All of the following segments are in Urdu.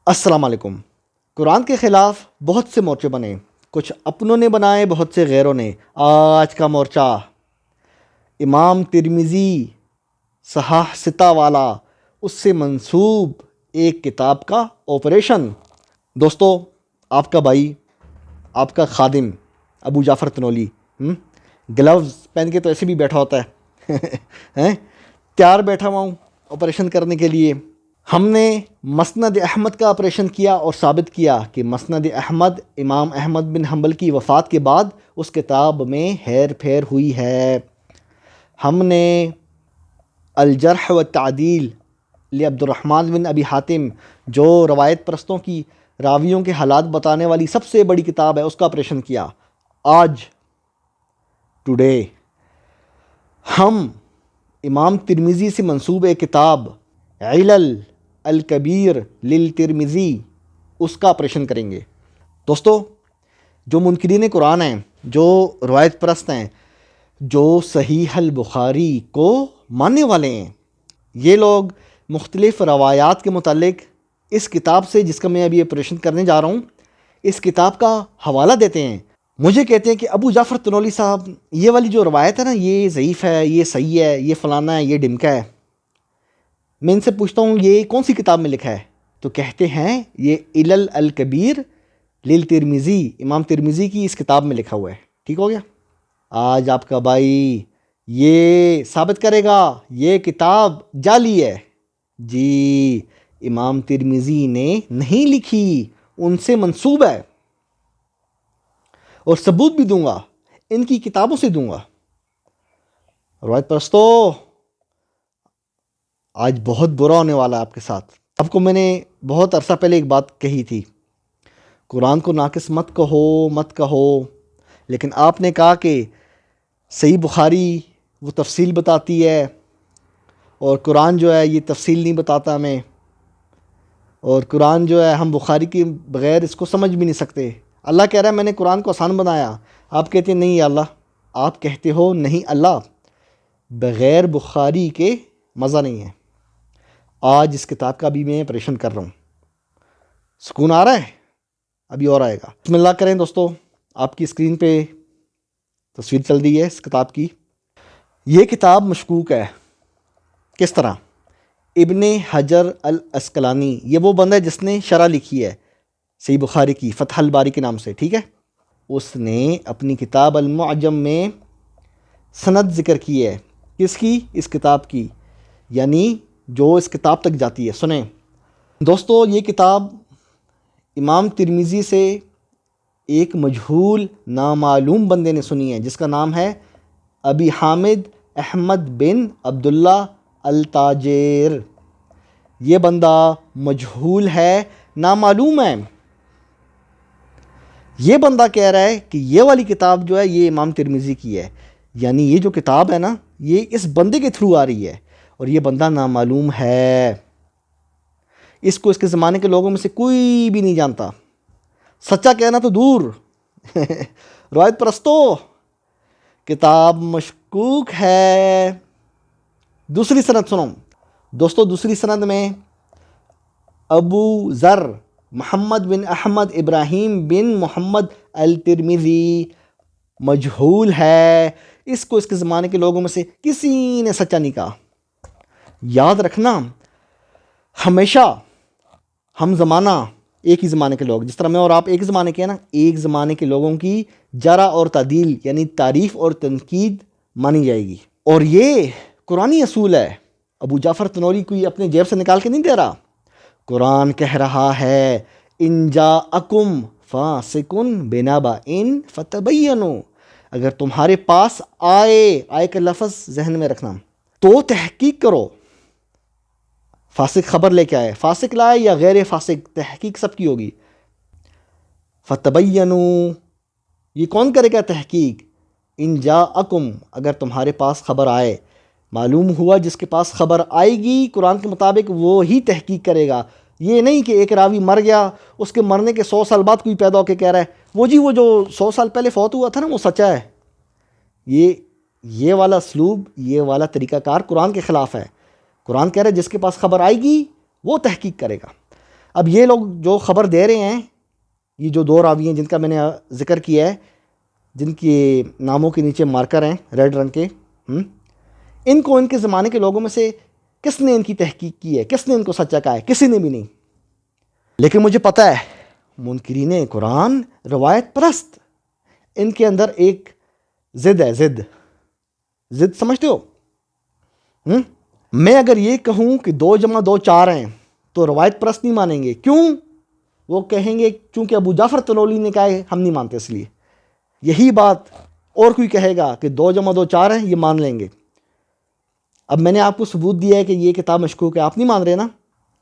السلام علیکم۔ قرآن کے خلاف بہت سے مورچے بنے، کچھ اپنوں نے بنائے، بہت سے غیروں نے۔ آج کا مورچہ امام ترمذی صحاح ستہ والا، اس سے منسوب ایک کتاب کا آپریشن۔ دوستو، آپ کا بھائی، آپ کا خادم ابو جعفر تنولی گلوز پہن کے تو ایسے بھی بیٹھا ہوتا ہے تیار بیٹھا ہوا ہوں آپریشن کرنے کے لیے۔ ہم نے مسند احمد کا آپریشن کیا اور ثابت کیا کہ مسند احمد امام احمد بن حنبل کی وفات کے بعد اس کتاب میں ہیر پھیر ہوئی ہے۔ ہم نے الجرح والتعدیل لعبد الرحمن بن ابی حاتم، جو روایت پرستوں کی راویوں کے حالات بتانے والی سب سے بڑی کتاب ہے، اس کا آپریشن کیا۔ آج ٹوڈے ہم امام ترمذی سے منسوب ایک کتاب علل الکبیر للترمذی، اس کا آپریشن کریں گے۔ دوستو، جو منکرین قرآن ہیں، جو روایت پرست ہیں، جو صحیح البخاری کو ماننے والے ہیں، یہ لوگ مختلف روایات کے متعلق اس کتاب سے، جس کا میں ابھی آپریشن کرنے جا رہا ہوں، اس کتاب کا حوالہ دیتے ہیں۔ مجھے کہتے ہیں کہ ابو جعفر تنولی صاحب، یہ والی جو روایت ہے نا، یہ ضعیف ہے، یہ صحیح ہے، یہ فلانا ہے، یہ ڈمکا ہے۔ میں ان سے پوچھتا ہوں یہ کون سی کتاب میں لکھا ہے؟ تو کہتے ہیں یہ علل الکبیر للترمذی، امام ترمذی کی اس کتاب میں لکھا ہوا ہے۔ ٹھیک ہو گیا؟ آج آپ کا بھائی یہ ثابت کرے گا یہ کتاب جعلی ہے۔ جی، امام ترمذی نے نہیں لکھی، ان سے منسوب ہے، اور ثبوت بھی دوں گا، ان کی کتابوں سے دوں گا۔ روایت پرستو، آج بہت برا ہونے والا ہے آپ کے ساتھ۔ آپ کو میں نے بہت عرصہ پہلے ایک بات کہی تھی، قرآن کو ناقص مت کہو، لیکن آپ نے کہا کہ صحیح بخاری وہ تفصیل بتاتی ہے، اور قرآن جو ہے یہ تفصیل نہیں بتاتا ہمیں، اور قرآن جو ہے ہم بخاری کے بغیر اس کو سمجھ بھی نہیں سکتے۔ اللہ کہہ رہا ہے میں نے قرآن کو آسان بنایا، آپ کہتے ہیں نہیں یا اللہ، آپ کہتے ہو نہیں اللہ، بغیر بخاری کے مزہ نہیں ہے۔ آج اس کتاب کا بھی میں آپریشن کر رہا ہوں۔ سکون آ رہا ہے؟ ابھی اور آئے گا۔ بسم اللہ کریں دوستو۔ آپ کی اسکرین پہ تصویر چل رہی ہے اس کتاب کی۔ یہ کتاب مشکوک ہے۔ کس طرح؟ ابن حجر العسقلانی، یہ وہ بندہ ہے جس نے شرح لکھی ہے صحیح بخاری کی، فتح الباری کے نام سے، ٹھیک ہے؟ اس نے اپنی کتاب المعجم میں سند ذکر کی ہے۔ کس کی؟ اس کتاب کی، یعنی جو اس کتاب تک جاتی ہے۔ سنیں دوستو، یہ کتاب امام ترمذی سے ایک مجہول نامعلوم بندے نے سنی ہے، جس کا نام ہے ابی حامد احمد بن عبداللہ التاجر۔ یہ بندہ مجہول ہے، نامعلوم ہے۔ یہ بندہ کہہ رہا ہے کہ یہ والی کتاب جو ہے یہ امام ترمذی کی ہے، یعنی یہ جو کتاب ہے نا، یہ اس بندے کے تھرو آ رہی ہے، اور یہ بندہ نامعلوم ہے۔ اس کو اس کے زمانے کے لوگوں میں سے کوئی بھی نہیں جانتا، سچا کہنا تو دور۔ روایت پرستو، کتاب مشکوک ہے۔ دوسری سند سنو دوستو۔ دوسری سند میں ابو ذر محمد بن احمد ابراہیم بن محمد الترمذی مجہول ہے۔ اس کو اس کے زمانے کے لوگوں میں سے کسی نے سچا نہیں کہا۔ یاد رکھنا، ہمیشہ ہم زمانہ ایک ہی زمانے کے لوگ، جس طرح میں اور آپ ایک زمانے کے ہیں نا، ایک زمانے کے لوگوں کی جرح اور تعدیل یعنی تعریف اور تنقید مانی جائے گی، اور یہ قرآنی اصول ہے۔ ابو جعفر تنولی کوئی اپنے جیب سے نکال کے نہیں دے رہا، قرآن کہہ رہا ہے ان جاءکم فاسق بنبأ فتبینوا، اگر تمہارے پاس آئے کا لفظ ذہن میں رکھنا، تو تحقیق کرو۔ فاسق خبر لے کے آئے، فاسق لائے یا غیر فاسق، تحقیق سب کی ہوگی۔ فتبینوا، یہ کون کرے گا تحقیق؟ ان جاءکم، اگر تمہارے پاس خبر آئے، معلوم ہوا جس کے پاس خبر آئے گی قرآن کے مطابق وہ ہی تحقیق کرے گا۔ یہ نہیں کہ ایک راوی مر گیا، اس کے مرنے کے 100 سال بعد کوئی پیدا ہو کے کہہ رہا ہے وہ جو 100 سال پہلے فوت ہوا تھا نا وہ سچا ہے۔ یہ والا اسلوب، یہ والا طریقہ کار قرآن کے خلاف ہے۔ قرآن کہہ رہا ہے جس کے پاس خبر آئے گی وہ تحقیق کرے گا۔ اب یہ لوگ جو خبر دے رہے ہیں، یہ جو دو راوی ہیں جن کا میں نے ذکر کیا ہے، جن کے ناموں کے نیچے مارکر ہیں ریڈ رنگ کے، ان کو ان کے زمانے کے لوگوں میں سے کس نے ان کی تحقیق کی ہے؟ کس نے ان کو سچا کہا ہے؟ کسی نے بھی نہیں۔ لیکن مجھے پتہ ہے منکرین قرآن روایت پرست، ان کے اندر ایک ضد ہے، ضد سمجھتے ہو؟ میں اگر یہ کہوں کہ 2 + 2 4 ہیں تو روایت پرست نہیں مانیں گے۔ کیوں؟ وہ کہیں گے چونکہ ابو جعفر طنولی نے کہا ہے، ہم نہیں مانتے اس لیے۔ یہی بات اور کوئی کہے گا کہ 2 + 2 4 ہیں، یہ مان لیں گے۔ اب میں نے آپ کو ثبوت دیا ہے کہ یہ کتاب مشکوک ہے، آپ نہیں مان رہے نا؟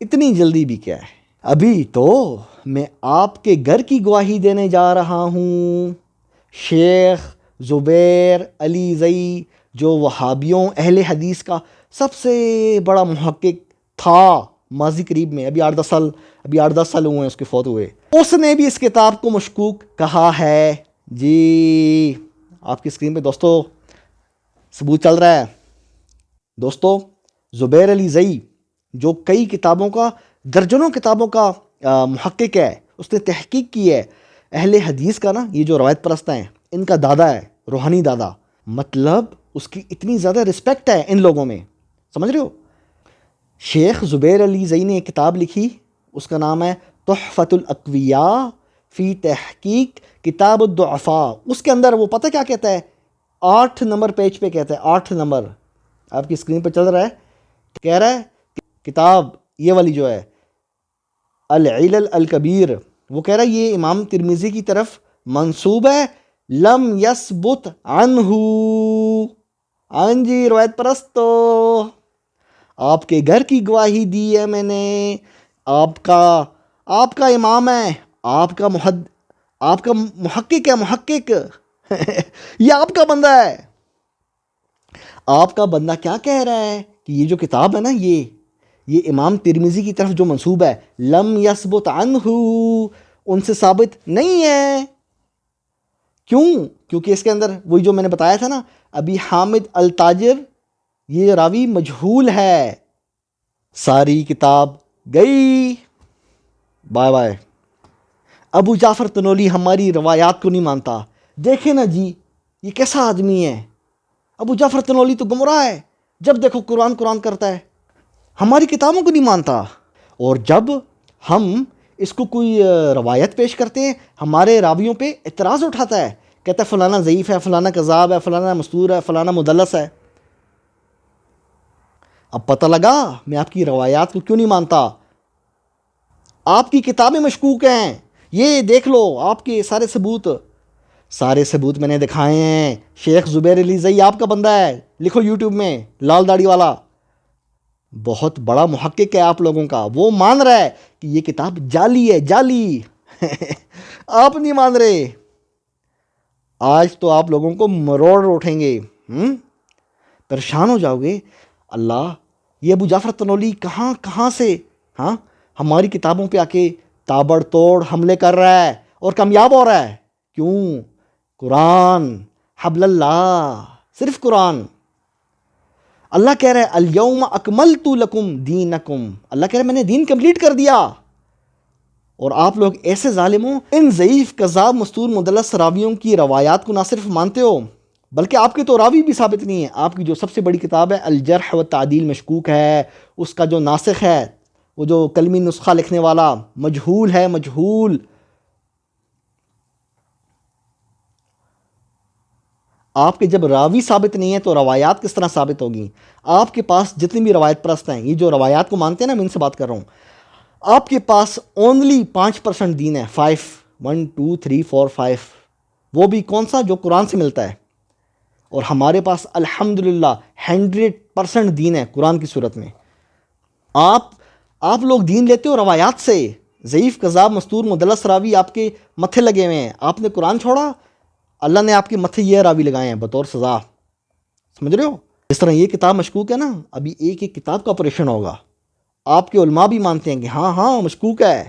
اتنی جلدی بھی کیا ہے؟ ابھی تو میں آپ کے گھر کی گواہی دینے جا رہا ہوں۔ شیخ زبیر علی زئی جو وہابیوں اہل حدیث کا سب سے بڑا محقق تھا ماضی قریب میں، ابھی 8-10 سال ہوئے ہیں اس کے فوت ہوئے، اس نے بھی اس کتاب کو مشکوک کہا ہے۔ جی آپ کی اسکرین پہ دوستو ثبوت چل رہا ہے۔ دوستو زبیر علی زئی جو کئی کتابوں کا، درجنوں کتابوں کا محقق ہے، اس نے تحقیق کی ہے اہل حدیث کا نا، یہ جو روایت پرست ہیں ان کا دادا ہے، روحانی دادا، مطلب اس کی اتنی زیادہ رسپیکٹ ہے ان لوگوں میں، سمجھ رہے ہو؟ شیخ زبیر علی زئی نے ایک کتاب لکھی، اس کا نام ہے تحفۃ الاقویاء فی تحقیق کتاب الضعفاء۔ اس کے اندر وہ پتہ کیا کہتا ہے؟ 8 نمبر پیج پہ کہتا ہے، 8 نمبر آپ کی اسکرین پہ چل رہا ہے، کہہ رہا ہے کتاب یہ والی جو ہے العلل الکبیر، وہ کہہ رہا ہے یہ امام ترمذی کی طرف منسوب ہے، لم یثبت عنہ۔ ہاں جی روایت پرستو، آپ کے گھر کی گواہی دی ہے میں نے، آپ کا امام ہے، آپ کا محقق ہے، محقق یہ آپ کا بندہ ہے۔ آپ کا بندہ کیا کہہ رہا ہے کہ یہ جو کتاب ہے نا، یہ امام ترمذی کی طرف جو منسوب ہے، لم یثبت عنہ، ان سے ثابت نہیں ہے۔ کیوں؟ کیونکہ اس کے اندر وہی جو میں نے بتایا تھا نا، ابی حامد التاجر، یہ راوی مجہول ہے۔ ساری کتاب گئی، بائے بائے۔ ابو جعفر طنولی ہماری روایات کو نہیں مانتا۔ دیکھیں نا جی یہ کیسا آدمی ہے، ابو جعفر طنولی تو گمراہ ہے، جب دیکھو قرآن کرتا ہے، ہماری کتابوں کو نہیں مانتا۔ اور جب ہم اس کو کوئی روایت پیش کرتے ہیں، ہمارے راویوں پہ اعتراض اٹھاتا ہے، کہتا ہے فلانا ضعیف ہے، فلانا کذاب ہے، فلانا مستور ہے، فلانا مدلس ہے۔ اب پتہ لگا میں آپ کی روایات کو کیوں نہیں مانتا۔ آپ کی کتابیں مشکوک ہیں، یہ دیکھ لو، آپ کے سارے ثبوت میں نے دکھائے ہیں۔ شیخ زبیر علی زئی آپ کا بندہ ہے، لکھو یوٹیوب میں، لال داڑھی والا، بہت بڑا محقق ہے آپ لوگوں کا، وہ مان رہا ہے کہ یہ کتاب جعلی ہے، جعلی آپ نہیں مان رہے۔ آج تو آپ لوگوں کو مروڑ اٹھیں گے، پریشان ہو جاؤ گے۔ اللہ، یہ ابو جعفر طنولی کہاں سے ہماری کتابوں پہ آ کے تابڑ توڑ حملے کر رہا ہے اور کامیاب ہو رہا ہے۔ کیوں؟ قرآن، حبل اللہ، صرف قرآن۔ اللہ کہہ رہا ہے الیوم اکملت لکم دینکم، اللہ کہہ رہا ہے میں نے دین کمپلیٹ کر دیا۔ اور آپ لوگ ایسے ظالموں، ان ضعیف کذاب مستور مدلس راویوں کی روایات کو نہ صرف مانتے ہو بلکہ آپ کے تو راوی بھی ثابت نہیں ہیں۔ آپ کی جو سب سے بڑی کتاب ہے الجرح والتعدیل مشکوک ہے، اس کا جو ناسخ ہے، وہ جو کلمی نسخہ لکھنے والا، مجہول ہے، مجہول۔ آپ کے جب راوی ثابت نہیں ہے تو روایات کس طرح ثابت ہوگی؟ آپ کے پاس جتنی بھی روایت پرست ہیں، یہ جو روایات کو مانتے ہیں نا، میں ان سے بات کر رہا ہوں، آپ کے پاس اونلی 5% دین ہے، 1 2 3 4 5، وہ بھی کون سا؟ جو قرآن سے ملتا ہے۔ اور ہمارے پاس الحمدللہ 100% دین ہے قرآن کی صورت میں۔ آپ لوگ دین لیتے ہو روایات سے، ضعیف کذاب مستور مدلس راوی آپ کے متھے لگے ہوئے ہیں، آپ نے قرآن چھوڑا، اللہ نے آپ کے متھے یہ راوی لگائے ہیں بطور سزا، سمجھ رہے ہو؟ اس طرح یہ کتاب مشکوک ہے نا، ابھی ایک کتاب کا آپریشن ہوگا۔ آپ کے علماء بھی مانتے ہیں کہ ہاں مشکوک ہے۔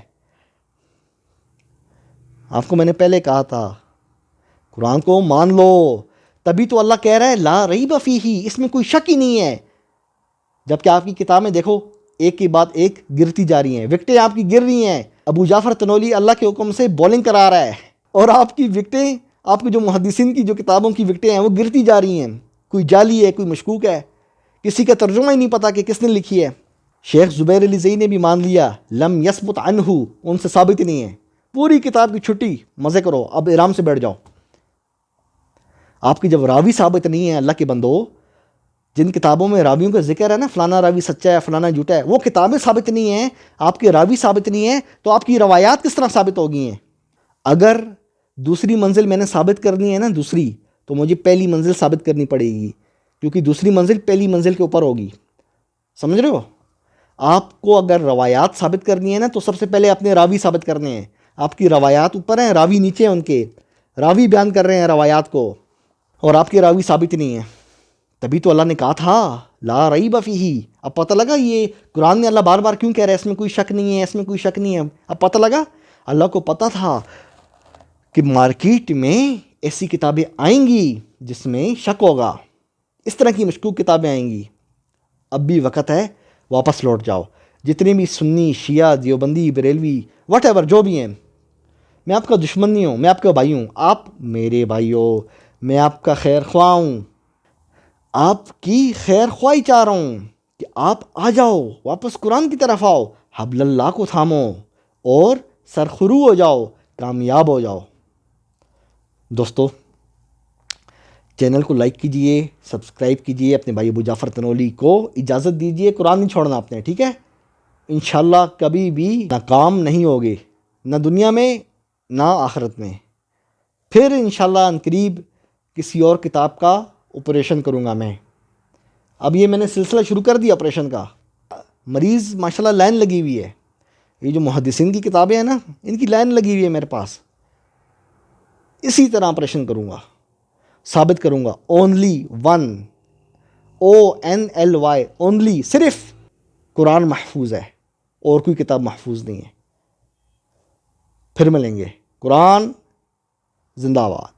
آپ کو میں نے پہلے کہا تھا قرآن کو مان لو، تبھی تو اللہ کہہ رہا ہے لا ریب فیہ، اس میں کوئی شک ہی نہیں ہے۔ جبکہ آپ کی کتاب میں دیکھو ایک کے بعد ایک گرتی جا رہی ہیں، وکٹیں آپ کی گر رہی ہیں. ابو جعفر تنولی اللہ کے حکم سے بولنگ کرا رہا ہے اور آپ کی وکٹیں، آپ کی جو محدثین کی جو کتابوں کی وکٹیں ہیں وہ گرتی جا رہی ہیں. کوئی جعلی ہے، کوئی مشکوک ہے، کسی کا ترجمہ ہی نہیں پتا کہ کس نے لکھی ہے. شیخ زبیر علی زئی نے بھی مان لیا لم یثبت عنہ، ان سے ثابت نہیں ہے. پوری کتاب کی چھٹی، مزے کرو، اب آرام سے بیٹھ جاؤ. آپ کی جب راوی ثابت نہیں ہے اللہ کے بندو، جن کتابوں میں راویوں کا ذکر ہے نا، فلانا راوی سچا ہے فلانا جھوٹا ہے، وہ کتابیں ثابت نہیں ہیں، آپ کے راوی ثابت نہیں ہیں، تو آپ کی روایات کس طرح ثابت ہو گئی ہیں؟ اگر دوسری منزل میں نے ثابت کرنی ہے نا دوسری، تو مجھے پہلی منزل ثابت کرنی پڑے گی، کیونکہ دوسری منزل پہلی منزل کے اوپر ہوگی. سمجھ رہے ہو؟ آپ کو اگر روایات ثابت کرنی ہے نا تو سب سے پہلے اپنے راوی ثابت کرنے ہیں. آپ کی روایات اوپر ہیں، راوی نیچے ہیں، ان کے راوی بیان کر رہے ہیں روایات کو، اور آپ کے راوی ثابت نہیں ہیں. تبھی تو اللہ نے کہا تھا لا ریب فیہ. اب پتہ لگا یہ قرآن میں اللہ بار بار کیوں کہہ رہا ہے اس میں کوئی شک نہیں ہے، اس میں کوئی شک نہیں ہے. اب پتہ لگا اللہ کو پتہ تھا کہ مارکیٹ میں ایسی کتابیں آئیں گی جس میں شک ہوگا، اس طرح کی مشکوک کتابیں آئیں گی. اب بھی وقت ہے، واپس لوٹ جاؤ. جتنے بھی سنی، شیعہ، دیوبندی، بریلوی، واٹ ایور جو بھی ہیں، میں آپ کا دشمن نہیں ہوں، میں آپ کا بھائی ہوں. آپ میرے بھائی ہو، میں آپ کا خیر خواہ ہوں، آپ کی خیر خواہی چاہ رہا ہوں کہ آپ آ جاؤ، واپس قرآن کی طرف آؤ، حبل اللہ کو تھامو اور سرخرو ہو جاؤ، کامیاب ہو جاؤ. دوستو، چینل کو لائک کیجئے، سبسکرائب کیجئے، اپنے بھائی ابو جعفر تنولی کو اجازت دیجئے. قرآن نہیں چھوڑنا آپ نے، ٹھیک ہے؟ انشاءاللہ کبھی بھی ناکام نہیں ہوگے، نہ دنیا میں نہ آخرت میں. پھر انشاءاللہ عنقریب کسی اور کتاب کا آپریشن کروں گا میں. اب یہ میں نے سلسلہ شروع کر دیا آپریشن کا. مریض ماشاءاللہ لائن لگی ہوئی ہے. یہ جو محدثین کی کتابیں ہیں نا، ان کی لائن لگی ہوئی ہے میرے پاس. اسی طرح آپریشن کروں گا، ثابت کروں گا. اونلی ون، ONLY، اونلی، صرف قرآن محفوظ ہے اور کوئی کتاب محفوظ نہیں ہے. پھر ملیں گے. قرآن زندہ باد.